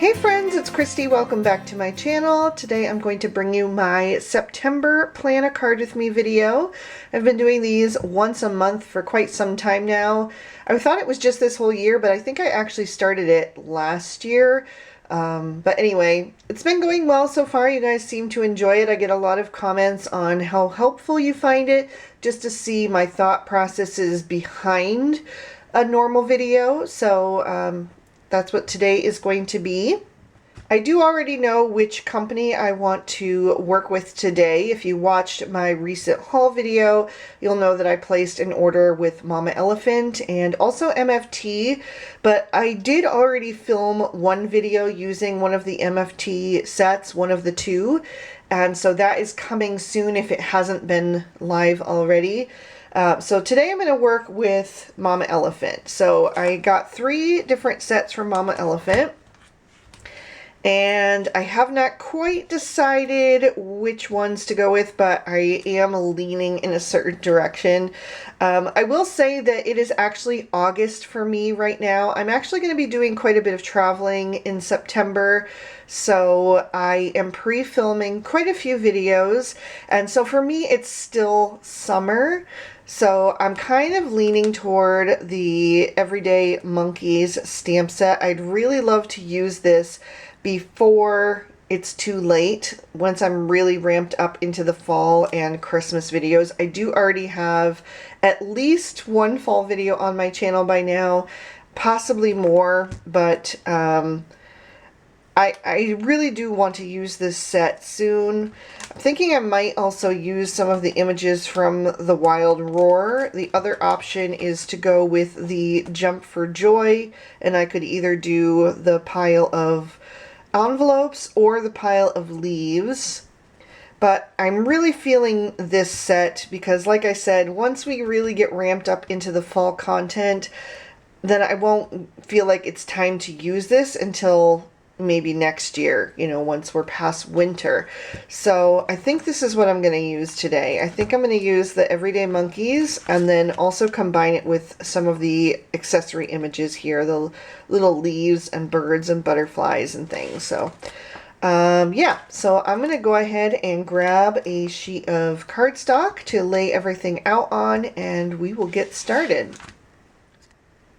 Hey friends, it's Christy. Welcome back to my channel. Today I'm going to bring you my September Plan a Card With Me video. I've been doing these once a month for quite some time now. I thought it was just this whole year, but I think I actually started it last year. But anyway, it's been going well so far. You guys seem to enjoy it. I get a lot of comments on how helpful you find it, just to see my thought processes behind a normal video. So that's what today is going to be. I do already know which company I want to work with today. If you watched my recent haul video, you'll know that I placed an order with Mama Elephant and also MFT, but I did already film one video using one of the MFT sets, one of the two, and so that is coming soon if it hasn't been live already. So today I'm going to work with Mama Elephant. So I got 3 different sets from Mama Elephant, and I have not quite decided which ones to go with, but I am leaning in a certain direction. I will say that it is actually August for me right now. I'm actually going to be doing quite a bit of traveling in September, so I am pre-filming quite a few videos, and so for me it's still summer. So I'm kind of leaning toward the Everyday Monkeys stamp set. I'd really love to use this before it's too late, once I'm really ramped up into the fall and Christmas videos. I do already have at least one fall video on my channel by now, possibly more, but I really do want to use this set soon. I'm thinking I might also use some of the images from the Wild Roar. The other option is to go with the Jump for Joy, and I could either do the pile of envelopes or the pile of leaves. But I'm really feeling this set because, like I said, once we really get ramped up into the fall content, then I won't feel like it's time to use this until maybe next year, you know, once we're past winter. So I think this is what I'm going to use today. I think I'm going to use the Everyday Monkeys and then also combine it with some of the accessory images here, the little leaves and birds and butterflies and things. So yeah, so I'm going to go ahead and grab a sheet of cardstock to lay everything out on, and we will get started.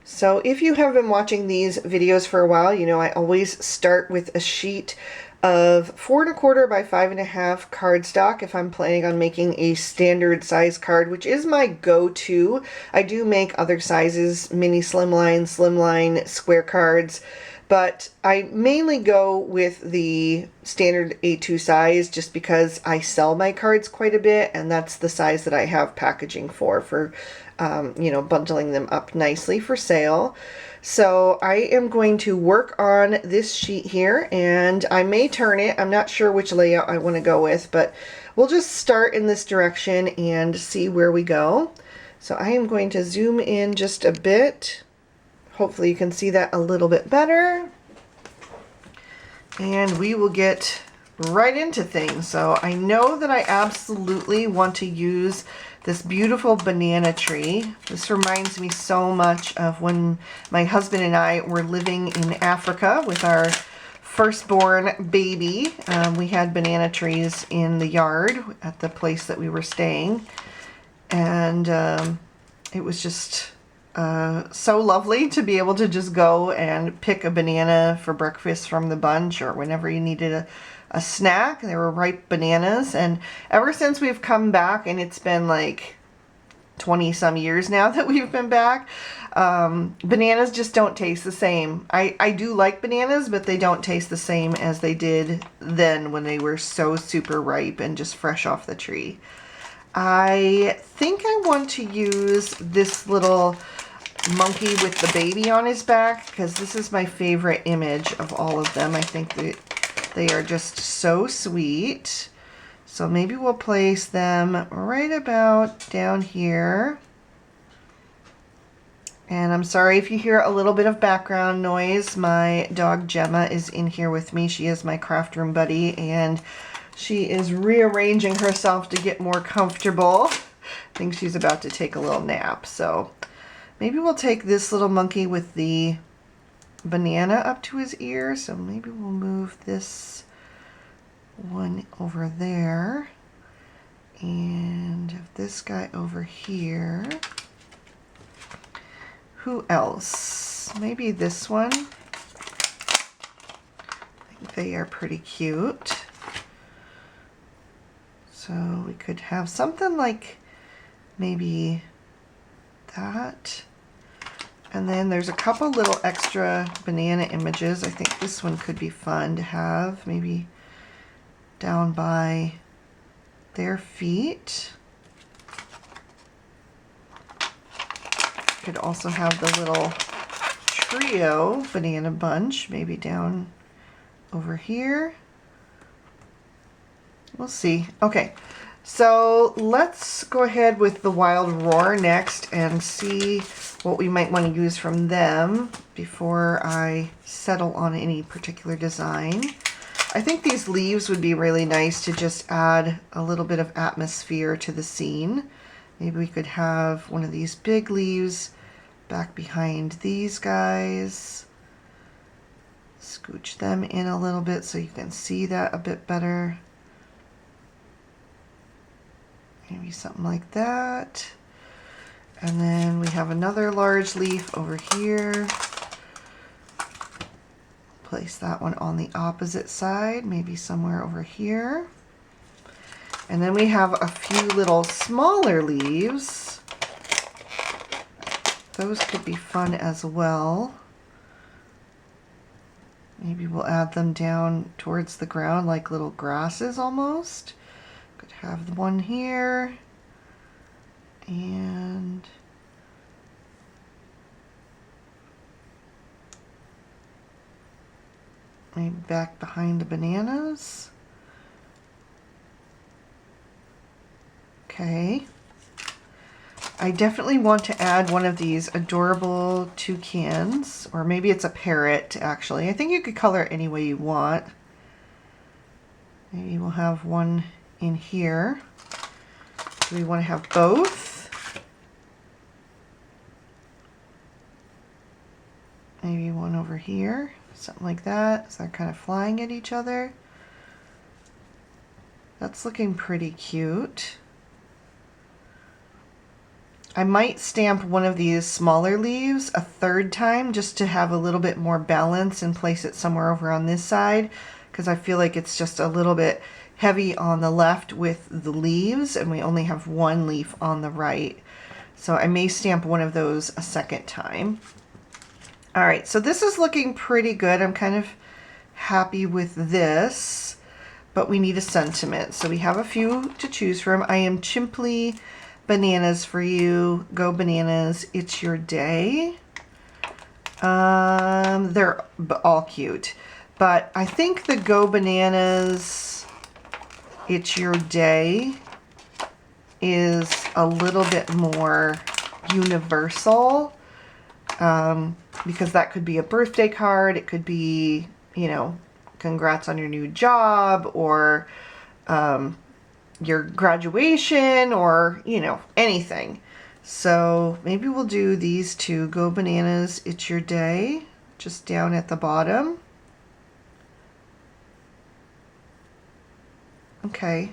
So if you have been watching these videos for a while, you know I always start with a sheet of 4 1/4 by 5 1/2 cardstock if I'm planning on making a standard size card, which is my go-to. I do make other sizes, mini slimline, square cards, but I mainly go with the standard A2 size just because I sell my cards quite a bit, and that's the size that I have packaging for you know, bundling them up nicely for sale. So I am going to work on this sheet here, and I may turn it. I'm not sure which layout I want to go with, but we'll just start in this direction and see where we go. So I am going to zoom in just a bit. Hopefully you can see that a little bit better. And we will get right into things. So I know that I absolutely want to use this beautiful banana tree. This reminds me so much of when my husband and I were living in Africa with our firstborn baby. We had banana trees in the yard at the place that we were staying, and it was just so lovely to be able to just go and pick a banana for breakfast from the bunch, or whenever you needed a snack. There were ripe bananas, and ever since we've come back, and it's been like 20 some years now that we've been back, bananas just don't taste the same. I do like bananas, but they don't taste the same as they did then when they were so super ripe and just fresh off the tree. I think I want to use this little monkey with the baby on his back because this is my favorite image of all of them. I think that they are just so sweet. So maybe we'll place them right about down here. And I'm sorry if you hear a little bit of background noise. My dog Gemma is in here with me. She is my craft room buddy, and she is rearranging herself to get more comfortable. I think she's about to take a little nap. So maybe we'll take this little monkey with the banana up to his ear, so maybe we'll move this one over there and have this guy over here. Who else? Maybe this one. I think they are pretty cute. So we could have something like maybe that. And then there's a couple little extra banana images. I think this one could be fun to have, maybe down by their feet. Could also have the little trio banana bunch, maybe down over here. We'll see. Okay, so let's go ahead with the Wild Roar next and see what we might want to use from them before I settle on any particular design. I think these leaves would be really nice to just add a little bit of atmosphere to the scene. Maybe we could have one of these big leaves back behind these guys. Scooch them in a little bit so you can see that a bit better. Maybe something like that. And then we have another large leaf over here. Place that one on the opposite side, maybe somewhere over here. And then we have a few little smaller leaves. Those could be fun as well. Maybe we'll add them down towards the ground like little grasses almost. Could have one here. And maybe back behind the bananas. Okay. I definitely want to add one of these adorable toucans, or maybe it's a parrot actually. I think you could color it any way you want. Maybe we'll have one in here. Do we want to have both? Maybe one over here, something like that. So they're kind of flying at each other. That's looking pretty cute. I might stamp one of these smaller leaves a third time just to have a little bit more balance and place it somewhere over on this side, because I feel like it's just a little bit heavy on the left with the leaves and we only have one leaf on the right. So I may stamp one of those a second time. All right, so this is looking pretty good. I'm kind of happy with this, but we need a sentiment. So we have a few to choose from. I am chimply bananas for you. Go bananas, it's your day. They're all cute, but I think the go bananas, it's your day is a little bit more universal. Because that could be a birthday card, it could be, you know, congrats on your new job, or your graduation, or, you know, anything. So maybe we'll do these two. Go bananas, it's your day, just down at the bottom. Okay,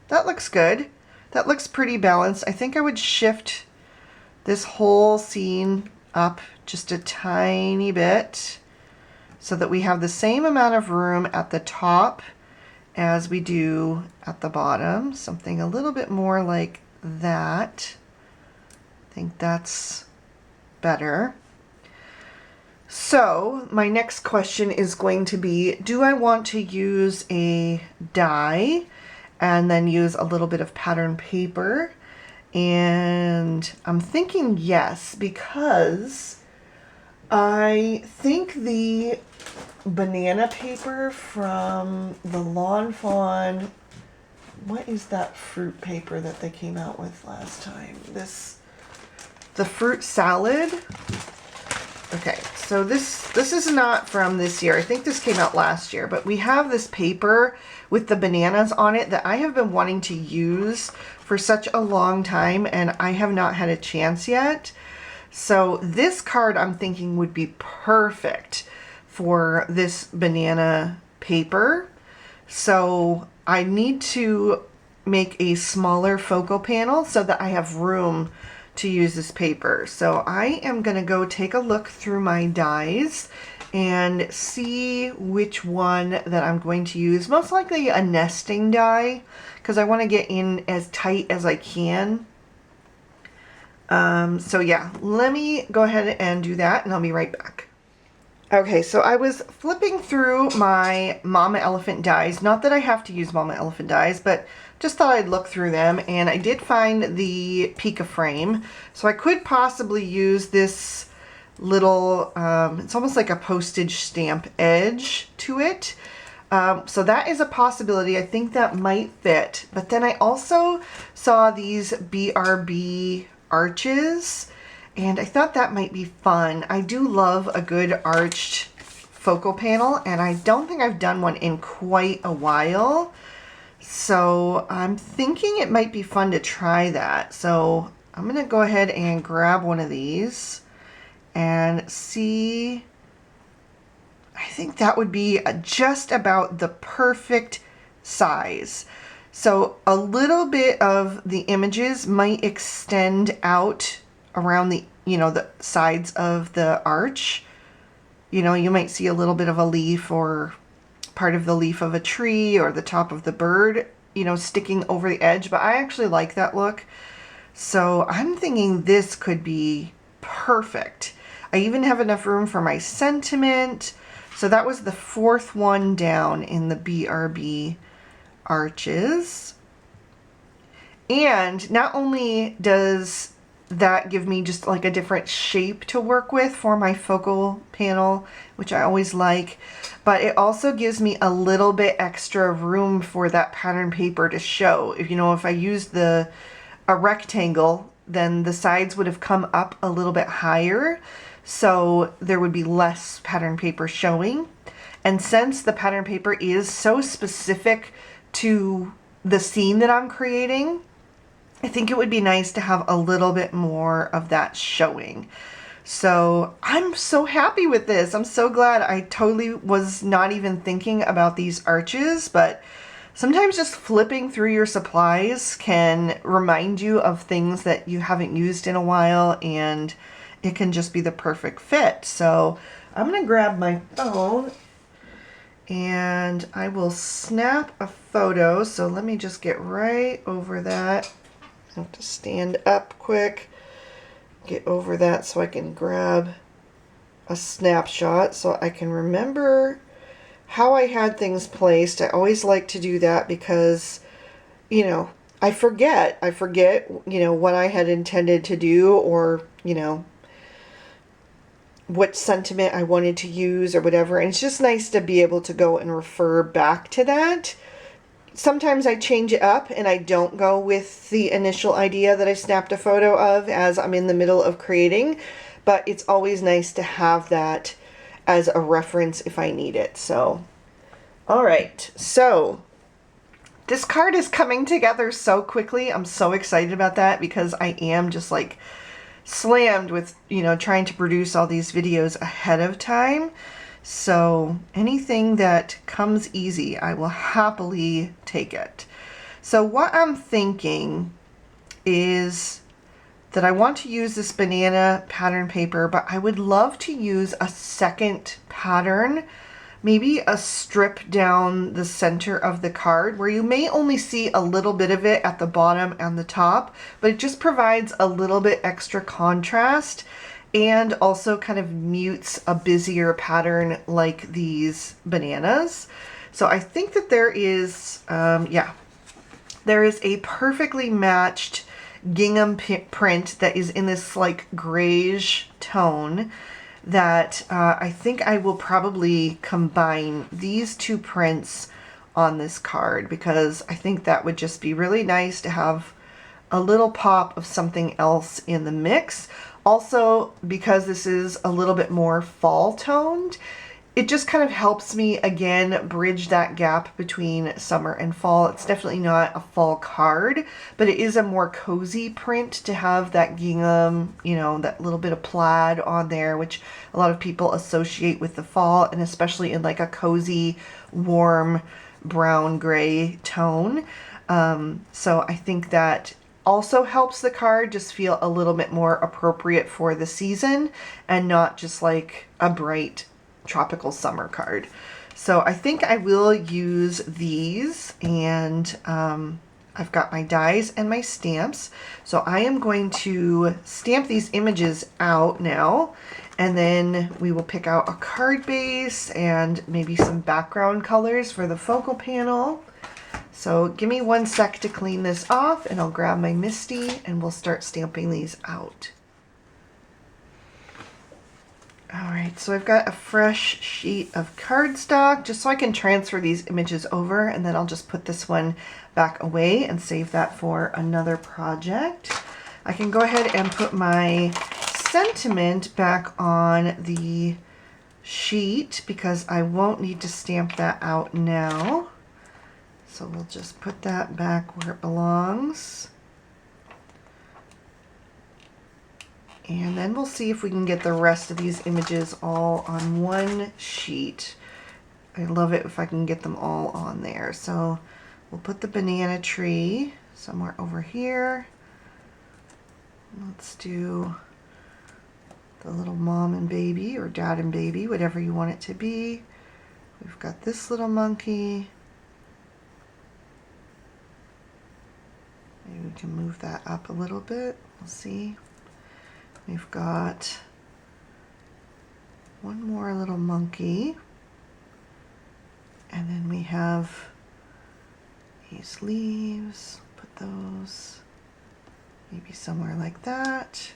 that looks good. That looks pretty balanced. I think I would shift this whole scene up just a tiny bit so that we have the same amount of room at the top as we do at the bottom. Something a little bit more like that. I think that's better. So my next question is going to be, do I want to use a die and then use a little bit of pattern paper? And I'm thinking yes, because I think the banana paper from the Lawn Fawn, what is that fruit paper that they came out with last time? The fruit salad. Okay, so this is not from this year. I think this came out last year, but we have this paper with the bananas on it that I have been wanting to use for such a long time, and I have not had a chance yet. So this card I'm thinking would be perfect for this banana paper. So I need to make a smaller focal panel so that I have room to use this paper. So I am going to go take a look through my dies and see which one that I'm going to use. Most likely a nesting die, because I want to get in as tight as I can. So yeah, let me go ahead and do that and I'll be right back. Okay, so I was flipping through my Mama Elephant dies. Not that I have to use Mama Elephant dies, but just thought I'd look through them, and I did find the Pika frame. So I could possibly use this little, it's almost like a postage stamp edge to it. So that is a possibility. I think that might fit. But then I also saw these BRB arches, and I thought that might be fun. I do love a good arched focal panel, and I don't think I've done one in quite a while. So I'm thinking it might be fun to try that. So I'm going to go ahead and grab one of these and see. I think that would be just about the perfect size. So a little bit of the images might extend out around the, the sides of the arch. You might see a little bit of a leaf or part of the leaf of a tree or the top of the bird, sticking over the edge, but I actually like that look. So I'm thinking this could be perfect. I even have enough room for my sentiment. So that was the fourth one down in the BRB arches. And not only does that give me just like a different shape to work with for my focal panel, which I always like, but it also gives me a little bit extra room for that pattern paper to show. If I used a rectangle, then the sides would have come up a little bit higher, so there would be less pattern paper showing. And since the pattern paper is so specific to the scene that I'm creating, I think it would be nice to have a little bit more of that showing. So I'm so happy with this. I'm so glad. I totally was not even thinking about these arches, but sometimes just flipping through your supplies can remind you of things that you haven't used in a while, and it can just be the perfect fit. So I'm going to grab my phone and I will snap a photo. So let me just get right over that. I have to stand up quick, get over that so I can grab a snapshot so I can remember how I had things placed. I always like to do that because, I forget, what I had intended to do, or, what sentiment I wanted to use or whatever. And it's just nice to be able to go and refer back to that. Sometimes I change it up and I don't go with the initial idea that I snapped a photo of as I'm in the middle of creating, but it's always nice to have that as a reference if I need it. So, all right. So this card is coming together so quickly. I'm so excited about that because I am just like slammed with, trying to produce all these videos ahead of time. So anything that comes easy, I will happily take it. So what I'm thinking is that I want to use this banana pattern paper, but I would love to use a second pattern, maybe a strip down the center of the card where you may only see a little bit of it at the bottom and the top, but it just provides a little bit extra contrast and also kind of mutes a busier pattern like these bananas. So I think that there is, there is a perfectly matched gingham print that is in this like grayish tone that I think I will probably combine these two prints on this card, because I think that would just be really nice to have a little pop of something else in the mix. Also, because this is a little bit more fall toned, it just kind of helps me, again, bridge that gap between summer and fall. It's definitely not a fall card, but it is a more cozy print to have that gingham, you know, that little bit of plaid on there, which a lot of people associate with the fall, and especially in like a cozy, warm, brown gray tone. So I think that also helps the card just feel a little bit more appropriate for the season and not just like a bright tropical summer card. So I think I will use these, and I've got my dies and my stamps. So I am going to stamp these images out now, and then we will pick out a card base and maybe some background colors for the focal panel. So give me 1 sec to clean this off, and I'll grab my Misty and we'll start stamping these out. Alright, so I've got a fresh sheet of cardstock just so I can transfer these images over, and then I'll just put this one back away and save that for another project. I can go ahead and put my sentiment back on the sheet because I won't need to stamp that out now. So we'll just put that back where it belongs. And then we'll see if we can get the rest of these images all on one sheet. I love it if I can get them all on there. So we'll put the banana tree somewhere over here. Let's do the little mom and baby, or dad and baby, whatever you want it to be. We've got this little monkey. Maybe we can move that up a little bit. We'll see. We've got one more little monkey. And then we have these leaves. Put those maybe somewhere like that.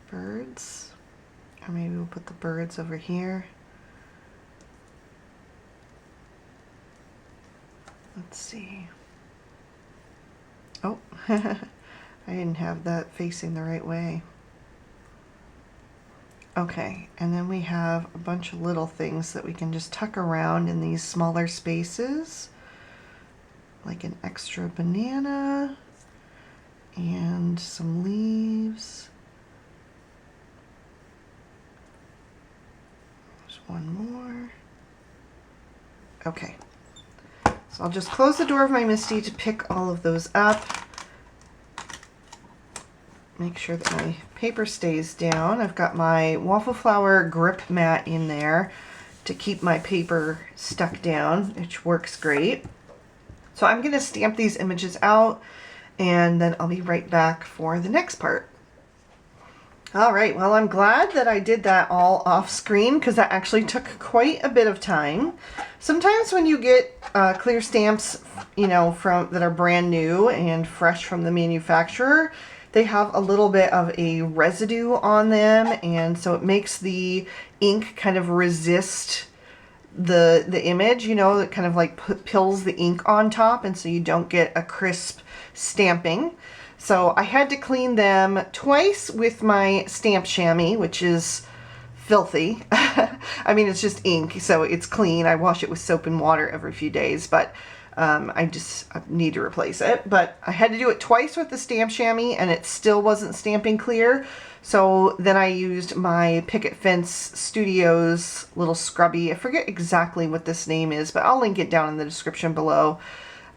Birds. Or maybe we'll put the birds over here. Let's see. Oh, I didn't have that facing the right way. Okay, and then we have a bunch of little things that we can just tuck around in these smaller spaces, like an extra banana and some leaves. There's one more. Okay. So I'll just close the door of my Misty to pick all of those up. Make sure that my paper stays down. I've got my waffle flower grip mat in there to keep my paper stuck down, which works great. So I'm going to stamp these images out, and then I'll be right back for the next part. All right, well, I'm glad that I did that all off screen because that actually took quite a bit of time. Sometimes when you get clear stamps, you know, that are brand new and fresh from the manufacturer, they have a little bit of a residue on them, and so it makes the ink kind of resist the image, you know, it kind of like pills the ink on top, and so you don't get a crisp stamping. So I had to clean them twice with my stamp chamois, which is filthy. I mean, it's just ink, so it's clean. I wash it with soap and water every few days, but I need to replace it. But I had to do it twice with the stamp chamois, and it still wasn't stamping clear. So then I used my Picket Fence Studios little scrubby. I forget exactly what this name is, but I'll link it down in the description below.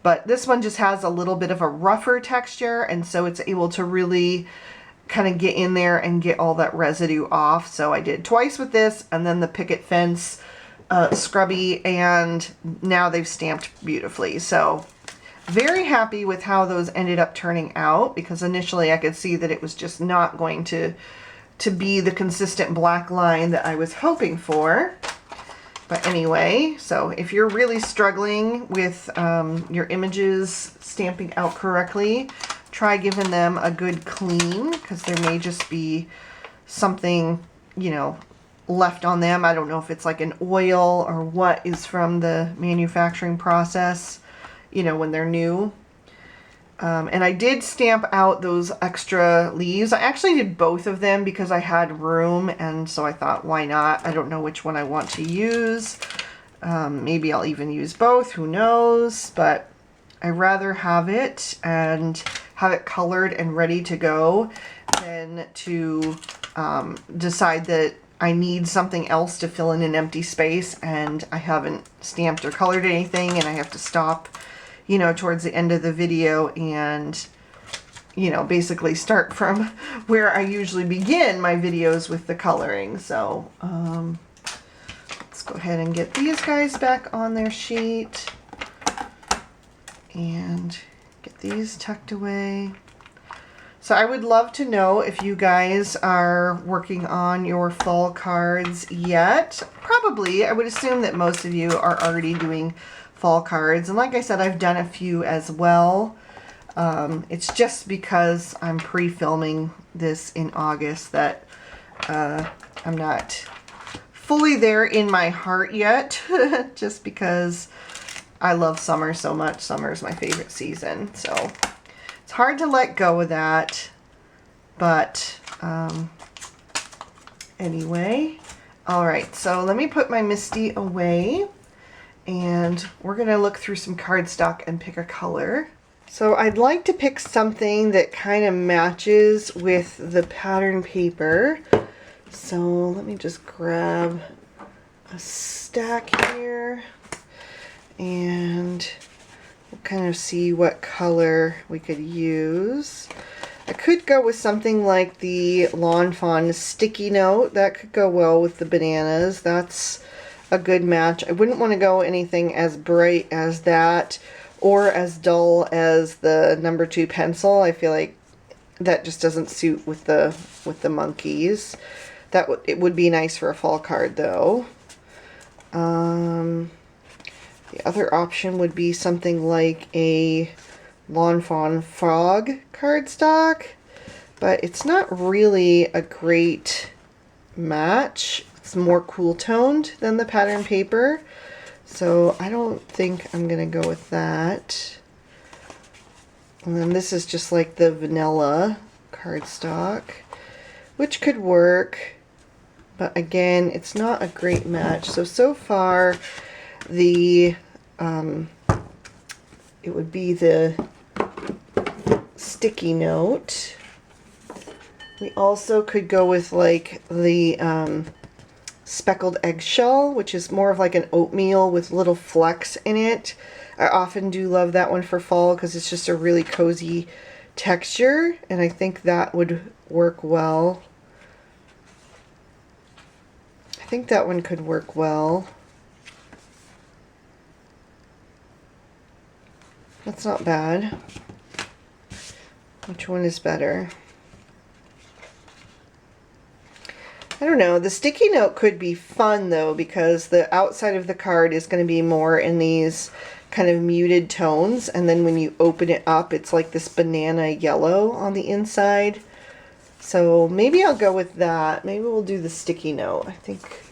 But this one just has a little bit of a rougher texture, and so it's able to really kind of get in there and get all that residue off. So I did twice with this, and then the Picket Fence scrubby, and now they've stamped beautifully. So very happy with how those ended up turning out, because initially I could see that it was just not going to be the consistent black line that I was hoping for. But anyway, so if you're really struggling with your images stamping out correctly, try giving them a good clean, because there may just be something, you know, left on them. I don't know if it's like an oil or what is from the manufacturing process, you know, when they're new. And I did stamp out those extra leaves. I actually did both of them because I had room, and so I thought, why not? I don't know which one I want to use. Maybe I'll even use both, who knows? But I'd rather have it and have it colored and ready to go than to decide that I need something else to fill in an empty space and I haven't stamped or colored anything, and I have to stop, you know, towards the end of the video and, you know, basically start from where I usually begin my videos with the coloring. So let's go ahead and get these guys back on their sheet and get these tucked away. So I would love to know if you guys are working on your fall cards yet. Probably. I would assume that most of you are already doing fall cards. And like I said, I've done a few as well. It's just because I'm pre-filming this in August that I'm not fully there in my heart yet. Just because I love summer so much. Summer is my favorite season. So it's hard to let go of that, but anyway. All right, so let me put my Misty away, and we're gonna look through some cardstock and pick a color. So I'd like to pick something that kind of matches with the pattern paper. So let me just grab a stack here, and we'll kind of see what color we could use. I could go with something like the Lawn Fawn sticky note. That could go well with the bananas. That's a good match. I wouldn't want to go anything as bright as that or as dull as the number 2 pencil. I feel like that just doesn't suit with the monkeys. It would be nice for a fall card though. The other option would be something like a Lawn Fawn frog cardstock, but it's not really a great match. It's more cool toned than the pattern paper, so I don't think I'm gonna go with that. And then this is just like the vanilla cardstock, which could work, but again, it's not a great match. So far the it would be the sticky note. We also could go with like the speckled eggshell, which is more of like an oatmeal with little flecks in it. I often do love that one for fall because it's just a really cozy texture, and I think that would work well. I think that one could work well. That's not bad. Which one is better? I don't know. The sticky note could be fun though, because the outside of the card is going to be more in these kind of muted tones, and then when you open it up it's like this banana yellow on the inside. So maybe I'll go with that. Maybe we'll do the sticky note. I think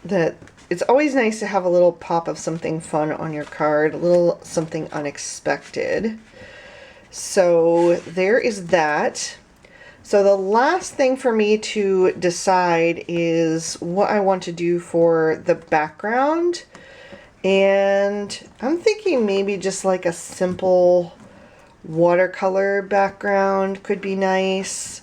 that it's always nice to have a little pop of something fun on your card, a little something unexpected. So there is that. So the last thing for me to decide is what I want to do for the background. And I'm thinking maybe just like a simple watercolor background could be nice.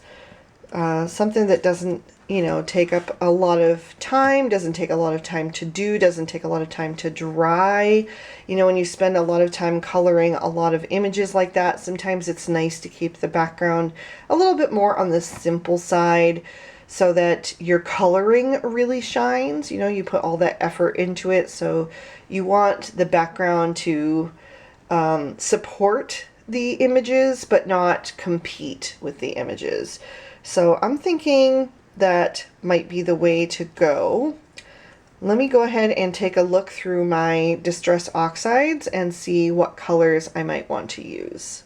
Something that doesn't, you know, take up a lot of time, doesn't take a lot of time to do, doesn't take a lot of time to dry. You know, when you spend a lot of time coloring a lot of images like that, sometimes it's nice to keep the background a little bit more on the simple side so that your coloring really shines. You know, you put all that effort into it, so you want the background to support the images but not compete with the images. So I'm thinking that might be the way to go. Let me go ahead and take a look through my Distress Oxides and see what colors I might want to use.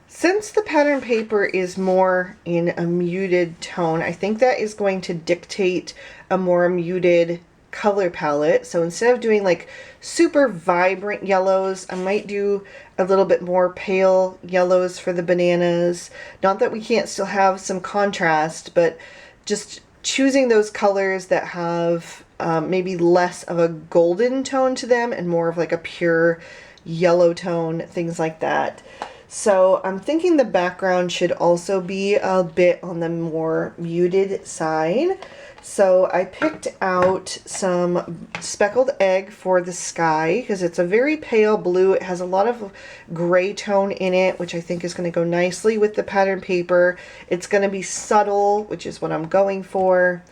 Since the pattern paper is more in a muted tone, I think that is going to dictate a more muted color palette. So instead of doing like super vibrant yellows, I might do a little bit more pale yellows for the bananas. Not that we can't still have some contrast, but just choosing those colors that have maybe less of a golden tone to them and more of like a pure yellow tone, things like that. So I'm thinking the background should also be a bit on the more muted side. So I picked out some speckled egg for the sky because it's a very pale blue. It has a lot of gray tone in it, which I think is going to go nicely with the pattern paper. It's going to be subtle, which is what I'm going for.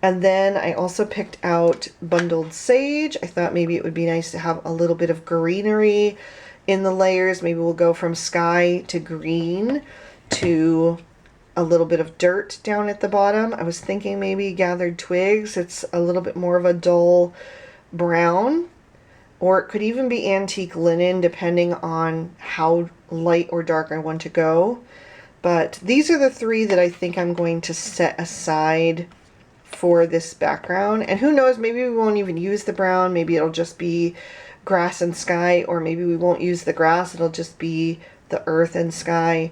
And then I also picked out bundled sage. I thought maybe it would be nice to have a little bit of greenery in the layers. Maybe we'll go from sky to green to a little bit of dirt down at the bottom. I was thinking maybe gathered twigs. It's a little bit more of a dull brown, or it could even be antique linen depending on how light or dark I want to go. But these are the three that I think I'm going to set aside for this background. And who knows, maybe we won't even use the brown. Maybe it'll just be grass and sky, or maybe we won't use the grass. It'll just be the earth and sky.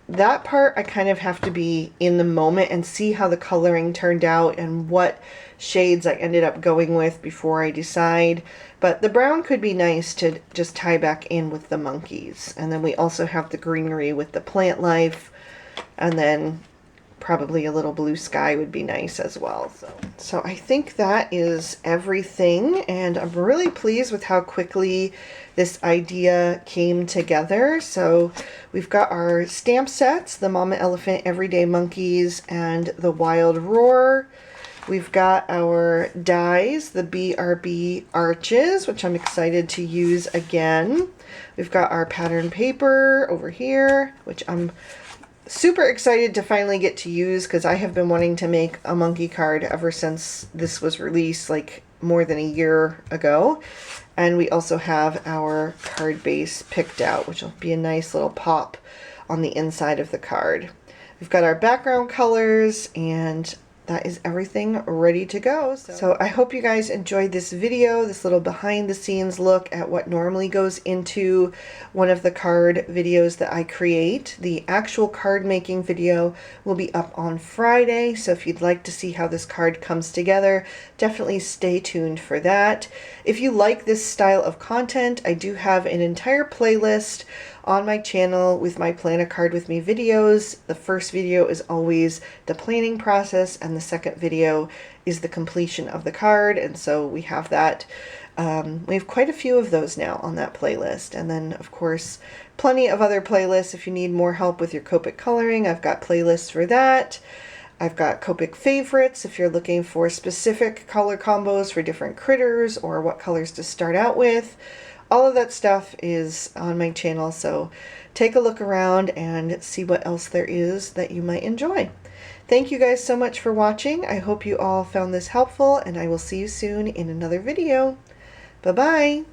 That part I kind of have to be in the moment and see how the coloring turned out and what shades I ended up going with before I decide. But the brown could be nice to just tie back in with the monkeys. And then we also have the greenery with the plant life, and then probably a little blue sky would be nice as well. So I think that is everything, and I'm really pleased with how quickly this idea came together. So we've got our stamp sets, the Mama Elephant Everyday Monkeys and the Wild Roar. We've got our dies, the BRB Arches, which I'm excited to use again. We've got our pattern paper over here, which I'm super excited to finally get to use because I have been wanting to make a monkey card ever since this was released, like more than a year ago. And we also have our card base picked out, which will be a nice little pop on the inside of the card. We've got our background colors, and that is everything ready to go. So I hope you guys enjoyed this video, this little behind the scenes look at what normally goes into one of the card videos that I create. The actual card making video will be up on Friday, so if you'd like to see how this card comes together, definitely stay tuned for that. If you like this style of content, I do have an entire playlist on my channel with my Plan a Card With Me videos. The first video is always the planning process, and the second video is the completion of the card. And so we have that. We have quite a few of those now on that playlist. And then, of course, plenty of other playlists. If you need more help with your Copic coloring, I've got playlists for that. I've got Copic favorites if you're looking for specific color combos for different critters or what colors to start out with. All of that stuff is on my channel, so take a look around and see what else there is that you might enjoy. Thank you guys so much for watching. I hope you all found this helpful, and I will see you soon in another video. Bye-bye.